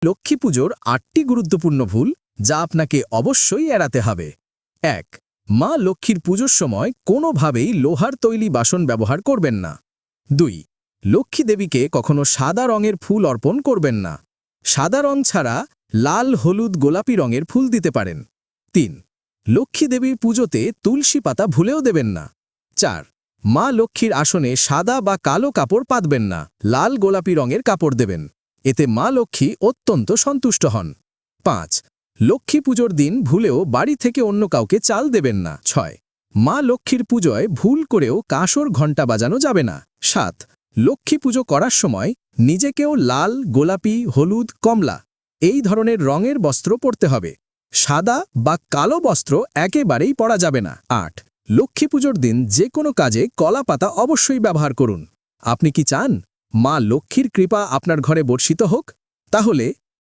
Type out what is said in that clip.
লক্ষ্মী পুজোর ৮টি গুরুত্বপূর্ণ ভুল যা আপনাকে অবশ্যই এড়াতে হবে। ১. মা লক্ষ্মীর পুজোর সময় কোনোভাবেই লোহার তৈলি বাসন ব্যবহার করবেন না। ২. লক্ষ্মী দেবীকে কখনো সাদা রঙের ফুল অর্পণ করবেন না। সাদা রং ছাড়া লাল, হলুদ, গোলাপি রঙের ফুল দিতে পারেন। ৩. লক্ষ্মী দেবীর পুজোতে তুলসী পাতা ভুলেও দেবেন না। ৪. মা লক্ষ্মীর আসনে সাদা বা কালো কাপড় পাতবেন না, লাল, গোলাপি রঙের কাপড় দেবেন। এতে মা লক্ষ্মী অত্যন্ত সন্তুষ্ট হন। ৫. লক্ষ্মী পুজোর দিন ভুলেও বাড়ি থেকে অন্য কাউকে চাল দেবেন না। ৬. মা লক্ষ্মীর পুজোয় ভুল করেও কাঁসর ঘণ্টা বাজানো যাবে না। ৭. লক্ষ্মী পুজো করার সময় নিজেকেও লাল, গোলাপি, হলুদ, কমলা এই ধরনের রঙের বস্ত্র পরতে হবে। সাদা বা কালো বস্ত্র একেবারেই পরা যাবে না। ৮. লক্ষ্মী পুজোর দিন যে কোনো কাজে কলা পাতা অবশ্যই ব্যবহার করুন। আপনি কি চান মা লক্ষ্মীর কৃপা আপনার ঘরে বর্ষিত হোক? তাহলে